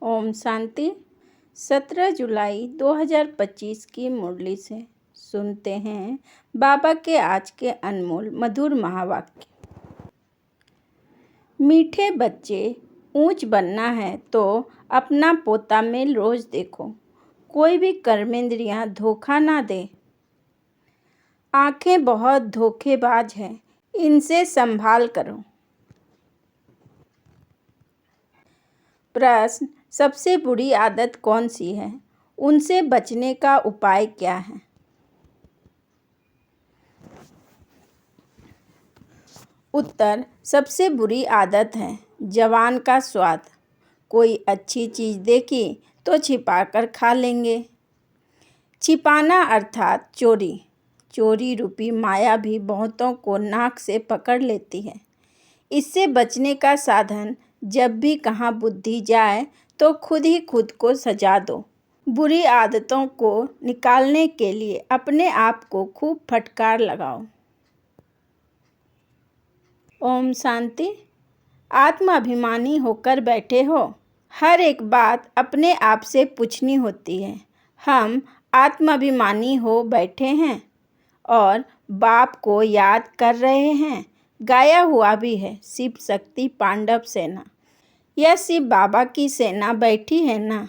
ओम शांति। 17 जुलाई 2025 की मुरली से सुनते हैं बाबा के आज के अनमोल मधुर महावाक्य। मीठे बच्चे, ऊंच बनना है तो अपना पोता में रोज देखो, कोई भी कर्मेंद्रियां धोखा ना दे। आंखें बहुत धोखेबाज हैं, इनसे संभाल करो। प्रश्न: सबसे बुरी आदत कौन सी है? उनसे बचने का उपाय क्या है? उत्तर: सबसे बुरी आदत है जवान का स्वाद। कोई अच्छी चीज़ देखी तो छिपाकर खा लेंगे। छिपाना अर्थात चोरी। चोरी रूपी माया भी बहुतों को नाक से पकड़ लेती है। इससे बचने का साधन, जब भी कहाँ बुद्धि जाए तो खुद ही खुद को सजा दो। बुरी आदतों को निकालने के लिए अपने आप को खूब फटकार लगाओ। ओम शांति। आत्माभिमानी होकर बैठे हो, हर एक बात अपने आप से पूछनी होती है। हम आत्माभिमानी हो बैठे हैं और बाप को याद कर रहे हैं। गाया हुआ भी है, शिव शक्ति पांडव सेना। यह शिव बाबा की सेना बैठी है ना।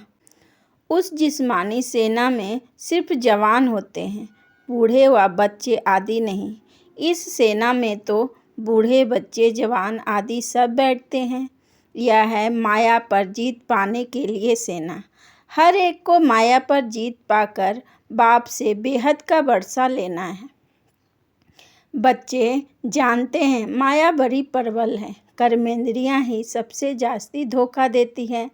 उस जिस्मानी सेना में सिर्फ जवान होते हैं, बूढ़े व बच्चे आदि नहीं। इस सेना में तो बूढ़े, बच्चे, जवान आदि सब बैठते हैं। यह है माया पर जीत पाने के लिए सेना। हर एक को माया पर जीत पाकर बाप से बेहद का बरसा लेना है। बच्चे जानते हैं माया बड़ी प्रबल है, कर्मेंद्रियां ही सबसे जास्ती धोखा देती है।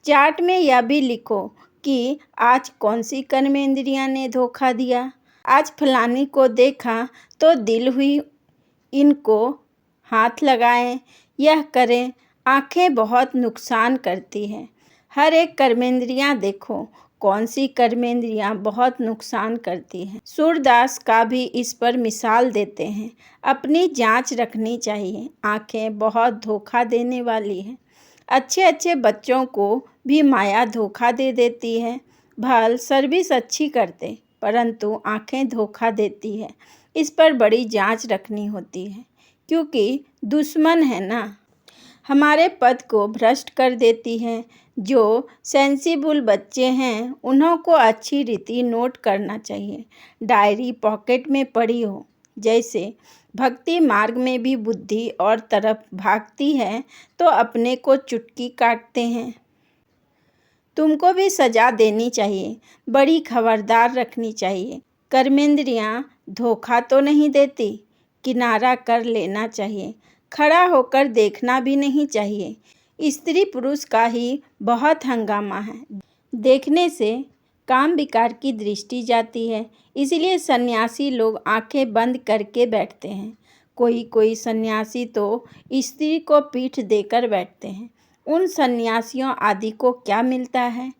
चार्ट में यह भी लिखो कि आज कौन सी कर्मेंद्रियां ने धोखा दिया। आज फलानी को देखा तो दिल हुई इनको हाथ लगाएं, यह करें। आंखें बहुत नुकसान करती हैं। हर एक कर्मेंद्रियां देखो कौन सी कर्मेंद्रियां बहुत नुकसान करती हैं। सूरदास का भी इस पर मिसाल देते हैं। अपनी जांच रखनी चाहिए। आंखें बहुत धोखा देने वाली हैं। अच्छे अच्छे बच्चों को भी माया धोखा दे देती है। भल सर्विस अच्छी करते, परंतु आंखें धोखा देती है। इस पर बड़ी जांच रखनी होती है, क्योंकि दुश्मन है ना। हमारे पद को भ्रष्ट कर देती है। जो सेंसिबल बच्चे हैं उन्हों को अच्छी रीति नोट करना चाहिए। डायरी पॉकेट में पड़ी हो। जैसे भक्ति मार्ग में भी बुद्धि और तरफ भागती है तो अपने को चुटकी काटते हैं। तुमको भी सजा देनी चाहिए, बड़ी खबरदार रखनी चाहिए। कर्मेंद्रियां धोखा तो नहीं देती, किनारा कर लेना चाहिए। खड़ा होकर देखना भी नहीं चाहिए। स्त्री पुरुष का ही बहुत हंगामा है। देखने से काम विकार की दृष्टि जाती है, इसलिए सन्यासी लोग आंखें बंद करके बैठते हैं। कोई कोई सन्यासी तो स्त्री को पीठ देकर बैठते हैं। उन सन्यासियों आदि को क्या मिलता है?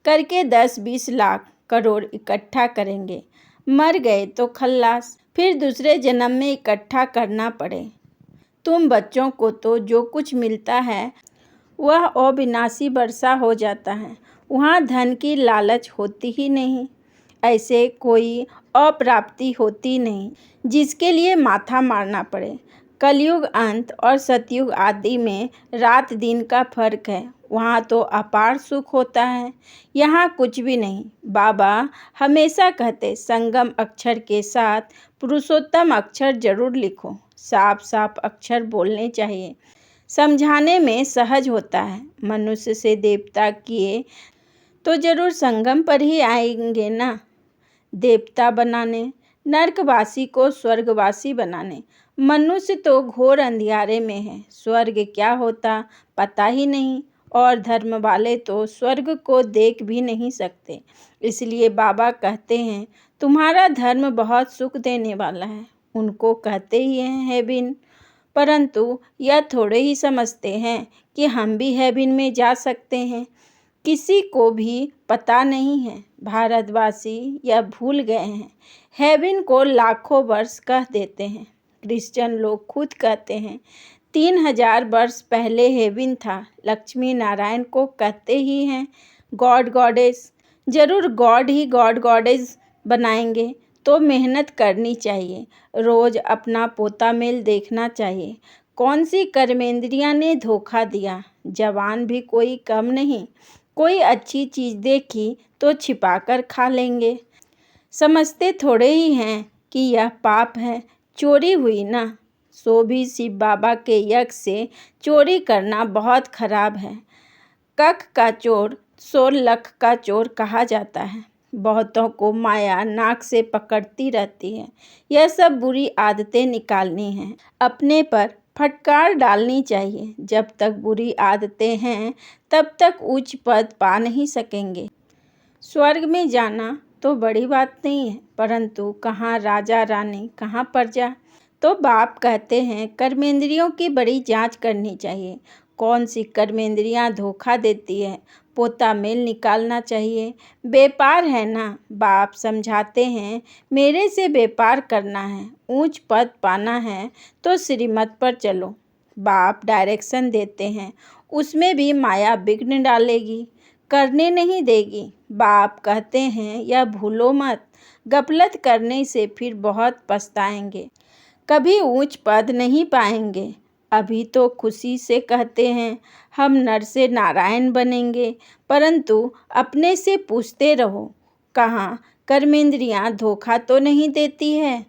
करके 10-20 लाख करोड़ इकट्ठा करेंगे। मर गए तो खल्लास, फिर दूसरे जन्म में इकट्ठा करना पड़े। तुम बच्चों को तो जो कुछ मिलता है वह अविनाशी वर्षा हो जाता है। वहाँ धन की लालच होती ही नहीं। ऐसे कोई अप्राप्ति होती नहीं जिसके लिए माथा मारना पड़े। कलयुग अंत और सतयुग आदि में रात दिन का फर्क है। वहाँ तो अपार सुख होता है, यहाँ कुछ भी नहीं। बाबा हमेशा कहते, संगम अक्षर के साथ पुरुषोत्तम अक्षर जरूर लिखो। साफ साफ अक्षर बोलने चाहिए, समझाने में सहज होता है। मनुष्य से देवता किए तो जरूर संगम पर ही आएंगे ना। देवता बनाने, नरकवासी को स्वर्गवासी बनाने। मनुष्य तो घोर अंधियारे में है, स्वर्ग क्या होता पता ही नहीं, और धर्म वाले तो स्वर्ग को देख भी नहीं सकते। इसलिए बाबा कहते हैं तुम्हारा धर्म बहुत सुख देने वाला है। उनको कहते ही हैं हेबिन, परंतु यह थोड़े ही समझते हैं कि हम भी हेबिन में जा सकते हैं। किसी को भी पता नहीं है। भारतवासी यह भूल गए हैं। हेबिन को लाखों वर्ष कह देते हैं। क्रिश्चियन लोग खुद कहते हैं 3000 वर्ष पहले हेवन था। लक्ष्मी नारायण को कहते ही हैं गॉड गॉडेस। ज़रूर गॉड ही गॉड गॉडेस बनाएंगे तो मेहनत करनी चाहिए। रोज़ अपना पोता मेल देखना चाहिए। कौन सी कर्मेंद्रियां ने धोखा दिया? जवान भी कोई कम नहीं। कोई अच्छी चीज़ देखी तो छिपाकर खा लेंगे। समझते थोड़े ही हैं कि यह पाप है। चोरी हुई ना, सो भी शिव बाबा के यज्ञ से चोरी करना बहुत खराब है। कख का चोर 100 लाख का चोर कहा जाता है। बहुतों को माया नाक से पकड़ती रहती है। यह सब बुरी आदतें निकालनी हैं। अपने पर फटकार डालनी चाहिए। जब तक बुरी आदतें हैं तब तक उच्च पद पा नहीं सकेंगे। स्वर्ग में जाना तो बड़ी बात नहीं है, परंतु कहाँ राजा रानी कहाँ प्रजा। तो बाप कहते हैं कर्मेंद्रियों की बड़ी जांच करनी चाहिए। कौन सी कर्मेंद्रियां धोखा देती है? पोता मेल निकालना चाहिए। व्यापार है ना, बाप समझाते हैं मेरे से व्यापार करना है। ऊंच पद पाना है तो श्रीमत पर चलो। बाप डायरेक्शन देते हैं, उसमें भी माया विघ्न डालेगी, करने नहीं देगी। बाप कहते हैं यह भूलो मत, गफलत करने से फिर बहुत पछताएंगे। कभी ऊंच पद नहीं पाएंगे। अभी तो खुशी से कहते हैं हम नर से नारायण बनेंगे, परंतु अपने से पूछते रहो कहाँ कर्मेंद्रियां धोखा तो नहीं देती है।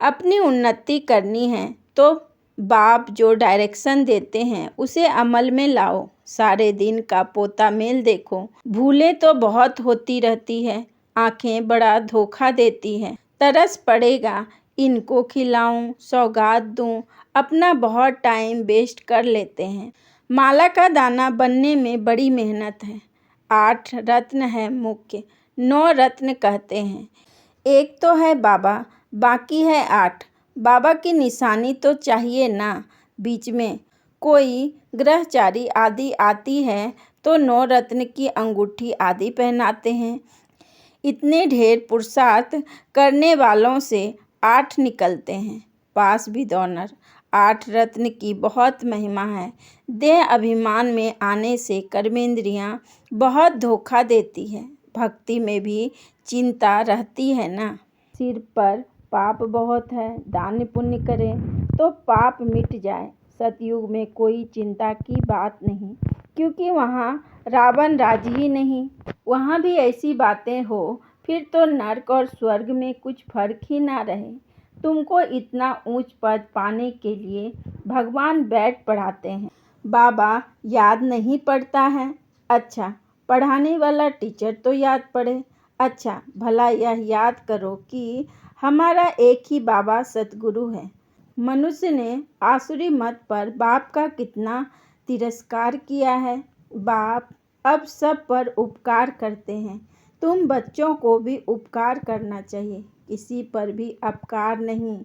अपनी उन्नति करनी है तो बाप जो डायरेक्शन देते हैं उसे अमल में लाओ। सारे दिन का पोता मेल देखो। भूलें तो बहुत होती रहती है। आंखें बड़ा धोखा देती हैं। तरस पड़ेगा, इनको खिलाऊं, सौगात दूं, अपना बहुत टाइम वेस्ट कर लेते हैं। माला का दाना बनने में बड़ी मेहनत है। 8 रत्न है मुख्य, 9 रत्न कहते हैं। एक तो है बाबा, बाकी है 8। बाबा की निशानी तो चाहिए ना। बीच में कोई ग्रहचारी आदि आती है तो 9 रत्न की अंगूठी आदि पहनाते हैं। इतने ढेर पुरुषार्थ करने वालों से 8 निकलते हैं। पास भी डॉनर। 8 रत्न की बहुत महिमा है। देह अभिमान में आने से कर्मेंद्रियां बहुत धोखा देती है। भक्ति में भी चिंता रहती है ना। सिर पर पाप बहुत है, दान पुण्य करें तो पाप मिट जाए। सतयुग में कोई चिंता की बात नहीं, क्योंकि वहाँ रावण राज ही नहीं। वहाँ भी ऐसी बातें हो फिर तो नर्क और स्वर्ग में कुछ फर्क ही ना रहे। तुमको इतना ऊंच पद पाने के लिए भगवान बैठ पढ़ाते हैं। बाबा याद नहीं पड़ता है। अच्छा, पढ़ाने वाला टीचर तो याद पड़े। अच्छा, भला यह याद करो कि हमारा एक ही बाबा सतगुरु है। मनुष्य ने आसुरी मत पर बाप का कितना तिरस्कार किया है। बाप अब सब पर उपकार करते हैं। तुम बच्चों को भी उपकार करना चाहिए। किसी पर भी अपकार नहीं,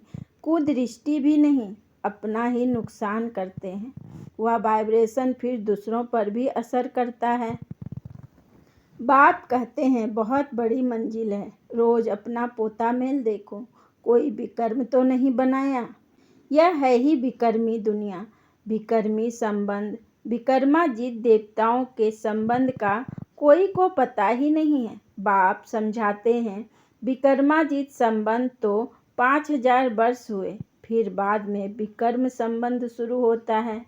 कुदृष्टि भी नहीं, अपना ही नुकसान करते हैं। वह वाइब्रेशन फिर दूसरों पर भी असर करता है। बाप कहते हैं बहुत बड़ी मंजिल है। रोज अपना पोता मेल देखो। कोई विकर्म तो नहीं बनाया। यह है ही विकर्मी दुनिया। विकर्मी संबंध, विकर्माजीत देवताओं के संबंध का कोई को पता ही नहीं है। बाप समझाते हैं विकर्माजीत संबंध तो 5000 वर्ष हुए, फिर बाद में विकर्म संबंध शुरू होता है।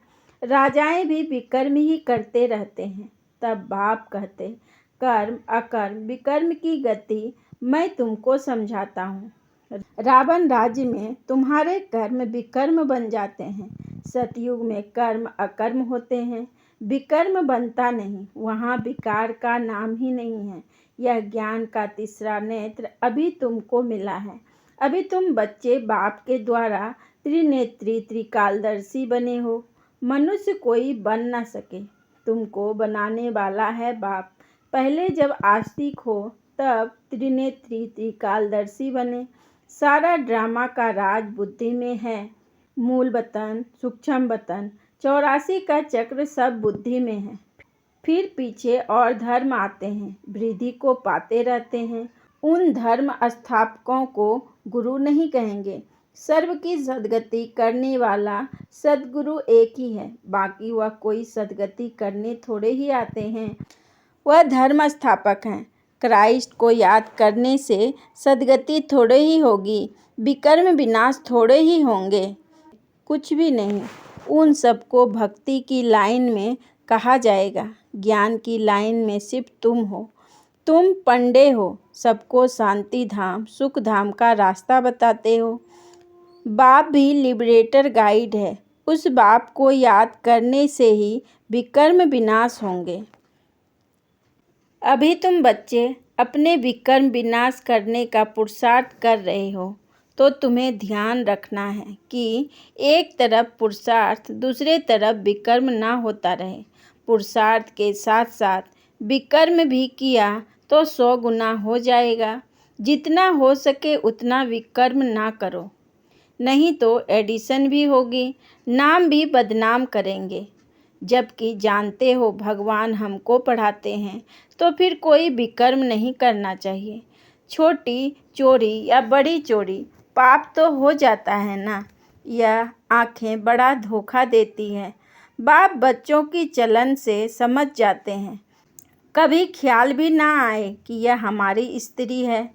राजाएं भी विकर्म ही करते रहते हैं। तब बाप कहते कर्म अकर्म विकर्म की गति मैं तुमको समझाता हूँ। रावण राज्य में तुम्हारे कर्म विकर्म बन जाते हैं। सतयुग में कर्म अकर्म होते हैं, विकर्म बनता नहीं। वहाँ विकार का नाम ही नहीं है। यह ज्ञान का तीसरा नेत्र अभी तुमको मिला है। अभी तुम बच्चे बाप के द्वारा त्रिनेत्री त्रिकालदर्शी बने हो। मनुष्य कोई बन न सके, तुमको बनाने वाला है बाप। पहले जब आस्तिक हो तब त्रिनेत्री त्रिकालदर्शी बने। सारा ड्रामा का राज बुद्धि में है। मूल वतन, सूक्ष्म वतन, 84 का चक्र सब बुद्धि में है। फिर पीछे और धर्म आते हैं, वृद्धि को पाते रहते हैं। उन धर्म स्थापकों को गुरु नहीं कहेंगे, सर्व की सद्गति करने वाला सद्गुरु एक ही है, बाकी वह कोई सद्गति करने थोड़े ही आते हैं। वह धर्म स्थापक हैं। क्राइस्ट को याद करने से सद्गति थोड़े ही होगी, विकर्म विनाश थोड़े ही होंगे, कुछ भी नहीं। उन सबको भक्ति की लाइन में कहा जाएगा। ज्ञान की लाइन में सिर्फ तुम हो। तुम पंडे हो, सबको शांति धाम सुख धाम का रास्ता बताते हो। बाप भी लिबरेटर गाइड है। उस बाप को याद करने से ही विकर्म विनाश होंगे। अभी तुम बच्चे अपने विकर्म विनाश करने का पुरुषार्थ कर रहे हो, तो तुम्हें ध्यान रखना है कि एक तरफ पुरुषार्थ दूसरे तरफ विकर्म ना होता रहे। पुरुषार्थ के साथ साथ विकर्म भी किया तो 100 गुना हो जाएगा। जितना हो सके उतना विकर्म ना करो, नहीं तो एडिशन भी होगी, नाम भी बदनाम करेंगे। जबकि जानते हो भगवान हमको पढ़ाते हैं, तो फिर कोई विकर्म नहीं करना चाहिए। छोटी चोरी या बड़ी चोरी पाप तो हो जाता है ना। यह आंखें बड़ा धोखा देती हैं। बाप बच्चों की चलन से समझ जाते हैं। कभी ख्याल भी ना आए कि यह हमारी स्त्री है।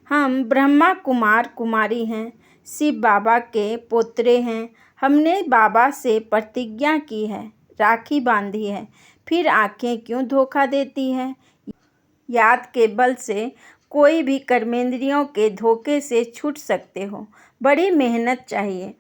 हम ब्रह्मा कुमार कुमारी हैं, शिव बाबा के पोतरे हैं। हमने बाबा से प्रतिज्ञा की है, राखी बांधी है, फिर आंखें क्यों धोखा देती हैं? याद के बल से कोई भी कर्मेंद्रियों के धोखे से छूट सकते हो, बड़ी मेहनत चाहिए।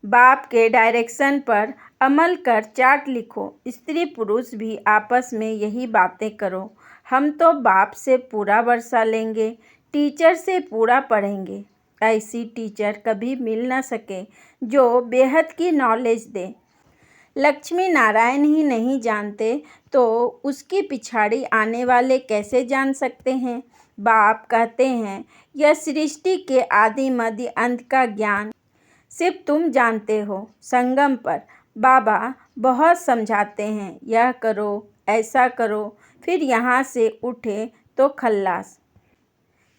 बाप के डायरेक्शन पर अमल कर चार्ट लिखो। स्त्री पुरुष भी आपस में यही बातें करो। हम तो बाप से पूरा वर्षा लेंगे, टीचर से पूरा पढ़ेंगे। ऐसी टीचर कभी मिल ना सके जो बेहद की नॉलेज दे। लक्ष्मी नारायण ही नहीं जानते तो उसकी पिछाड़ी आने वाले कैसे जान सकते हैं? बाप कहते हैं यह सृष्टि के आदि मध्य अंत का ज्ञान सिर्फ तुम जानते हो। संगम पर बाबा बहुत समझाते हैं, यह करो ऐसा करो, फिर यहाँ से उठे तो खल्लास।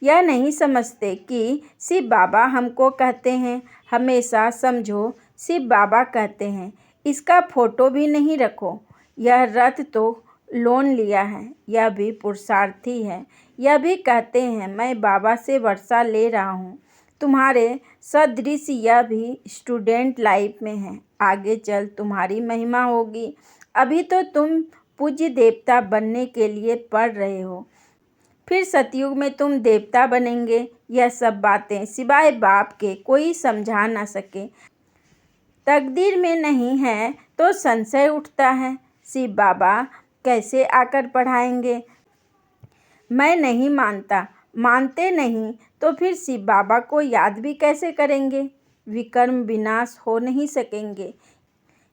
यह नहीं समझते कि शिव बाबा हमको कहते हैं हमेशा समझो, शिव बाबा कहते हैं इसका फोटो भी नहीं रखो। यह रथ तो लोन लिया है, यह भी पुरुषार्थी है। यह भी कहते हैं मैं बाबा से वर्षा ले रहा हूँ। तुम्हारे सदृश यह भी स्टूडेंट लाइफ में है, आगे चल तुम्हारी महिमा होगी। अभी तो तुम पूज्य देवता बनने के लिए पढ़ रहे हो, फिर सतयुग में तुम देवता बनेंगे। यह सब बातें सिवाय बाप के कोई समझा ना सके। तकदीर में नहीं है तो संशय उठता है, शिव बाबा कैसे आकर पढ़ाएंगे? मैं नहीं मानता। मानते नहीं तो फिर शिव बाबा को याद भी कैसे करेंगे? विकर्म विनाश हो नहीं सकेंगे।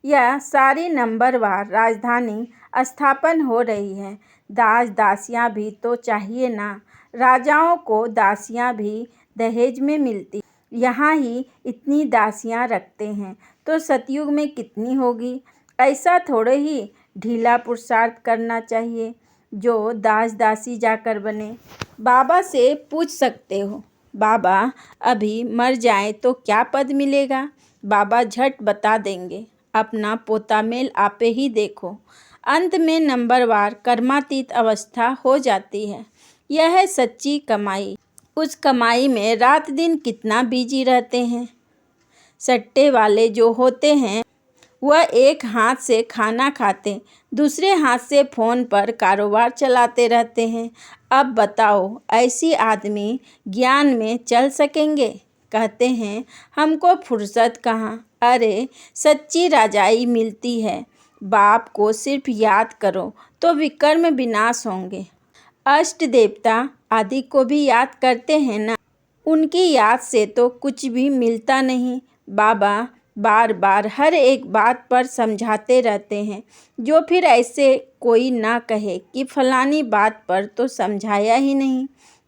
यह सारी नंबरवार राजधानी स्थापन हो रही है। दास दासियां भी तो चाहिए ना। राजाओं को दासियां भी दहेज में मिलती, यहाँ ही इतनी दासियां रखते हैं तो सतयुग में कितनी होगी? ऐसा थोड़े ही ढीला पुरुषार्थ करना चाहिए जो दास दासी जाकर बने। बाबा से पूछ सकते हो, बाबा अभी मर जाए तो क्या पद मिलेगा? बाबा झट बता देंगे, अपना पोता मेल आपे ही देखो। अंत में नंबरवार कर्मातीत अवस्था हो जाती है। यह है सच्ची कमाई। उस कमाई में रात दिन कितना बिजी रहते हैं। सट्टे वाले जो होते हैं वह एक हाथ से खाना खाते, दूसरे हाथ से फ़ोन पर कारोबार चलाते रहते हैं। अब बताओ ऐसी आदमी ज्ञान में चल सकेंगे? कहते हैं हमको फुर्सत कहाँ। अरे सच्ची राजाई मिलती है। बाप को सिर्फ याद करो तो विकर्म विनाश होंगे। अष्ट देवता आदि को भी याद करते हैं ना, उनकी याद से तो कुछ भी मिलता नहीं। बाबा बार बार हर एक बात पर समझाते रहते हैं, जो फिर ऐसे कोई ना कहे कि फलानी बात पर तो समझाया ही नहीं।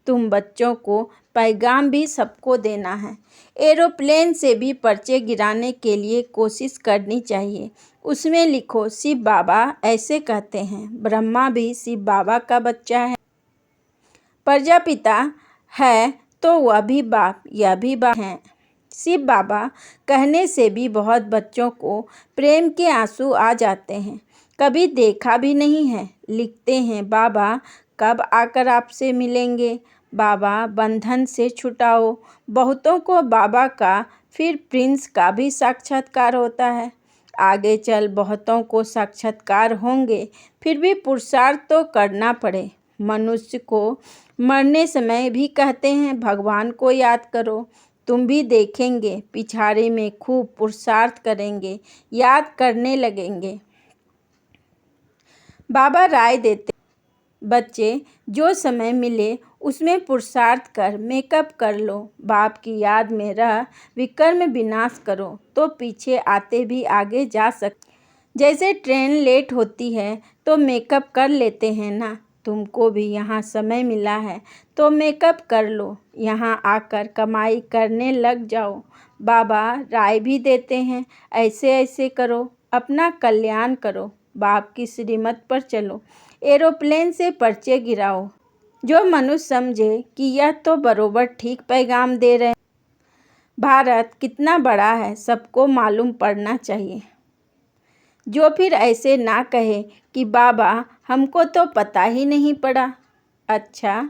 तुम बच्चों को पैगाम भी सबको देना है। एरोप्लेन से भी पर्चे गिराने के लिए कोशिश करनी चाहिए। उसमें लिखो शिव बाबा ऐसे कहते हैं। ब्रह्मा भी शिव बाबा का बच्चा है। प्रजापिता है तो वह भी बाप, यह भी बाप है। शिव बाबा कहने से भी बहुत बच्चों को प्रेम के आंसू आ जाते हैं। कभी देखा भी नहीं है। लिखते हैं, बाबा कब आकर आपसे मिलेंगे, बाबा बंधन से छुटाओ। बहुतों को बाबा का फिर प्रिंस का भी साक्षात्कार होता है। आगे चल बहुतों को साक्षात्कार होंगे, फिर भी पुरुषार्थ तो करना पड़े। मनुष्य को मरने समय भी कहते हैं भगवान को याद करो। तुम भी देखेंगे पिछाड़ी में खूब पुरुषार्थ करेंगे, याद करने लगेंगे। बाबा राय देते, बच्चे जो समय मिले उसमें पुरुषार्थ कर मेकअप कर लो। बाप की याद में रह विकर्म विनाश करो तो पीछे आते भी आगे जा सकते। जैसे ट्रेन लेट होती है तो मेकअप कर लेते हैं ना। तुमको भी यहाँ समय मिला है तो मेकअप कर लो, यहाँ आकर कमाई करने लग जाओ। बाबा राय भी देते हैं, ऐसे ऐसे करो, अपना कल्याण करो, बाप की श्रीमत पर चलो, एरोप्लेन से पर्चे गिराओ। जो मनुष्य समझे कि यह तो बरोबर ठीक पैगाम दे रहे हैं। भारत कितना बड़ा है सबको मालूम पड़ना चाहिए। जो फिर ऐसे ना कहे कि बाबा हमको तो पता ही नहीं पड़ा। अच्छा,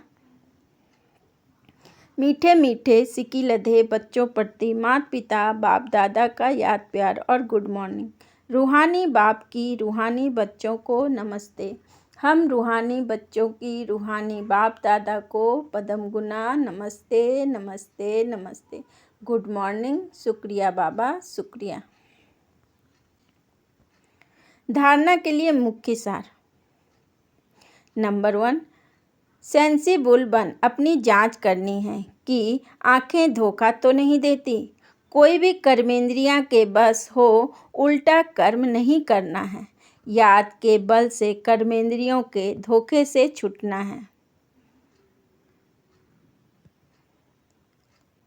मीठे मीठे सिकी लधे बच्चों प्रति माता पिता बाप दादा का याद प्यार और गुड मॉर्निंग। रूहानी बाप की रूहानी बच्चों को नमस्ते। हम रूहानी बच्चों की रूहानी बाप दादा को पदम गुना नमस्ते नमस्ते नमस्ते। Good morning. शुक्रिया बाबा, शुक्रिया। धारणा के लिए मुख्य सार। नंबर 1, सेंसिबल बन। अपनी जांच करनी है कि आंखें धोखा तो नहीं देती। कोई भी कर्मेंद्रियां के बस हो उल्टा कर्म नहीं करना है। याद के बल से कर्मेंद्रियों के धोखे से छूटना है।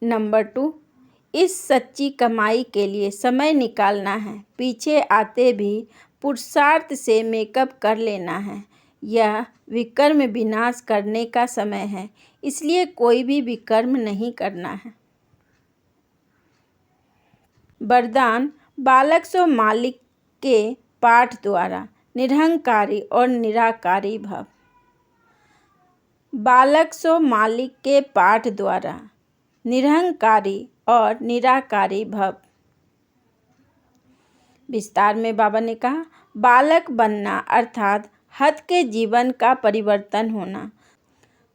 नंबर 2, इस सच्ची कमाई के लिए समय निकालना है। पीछे आते भी पुरुषार्थ से मेकअप कर लेना है। यह विकर्म विनाश करने का समय है, इसलिए कोई भी विकर्म नहीं करना है। वरदान बालक सो मालिक के पाठ द्वारा निरहंकारी और निराकारी भव। बालक सो मालिक के पाठ द्वारा निरहंकारी और निराकारी भव। विस्तार में बाबा ने कहा, बालक बनना अर्थात हद के जीवन का परिवर्तन होना।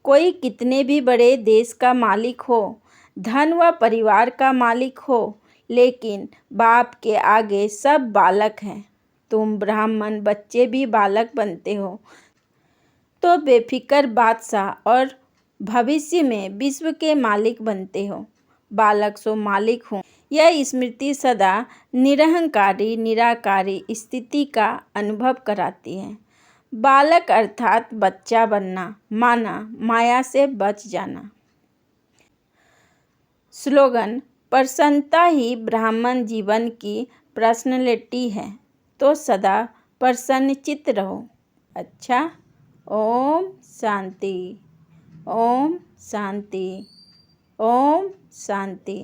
कोई कितने भी बड़े देश का मालिक हो, धन व परिवार का मालिक हो, लेकिन बाप के आगे सब बालक हैं। तुम ब्राह्मण बच्चे भी बालक बनते हो तो बेफिक्र बादशाह और भविष्य में विश्व के मालिक बनते हो। बालक सो मालिक हूँ, यह स्मृति सदा निरहंकारी निराकारी स्थिति का अनुभव कराती है। बालक अर्थात बच्चा बनना, माना माया से बच जाना। स्लोगन, प्रसन्नता ही ब्राह्मण जीवन की पर्सनैलिटी है, तो सदा प्रसन्नचित्त रहो। अच्छा, ओम शांति, ओम शांति, ओम शांति।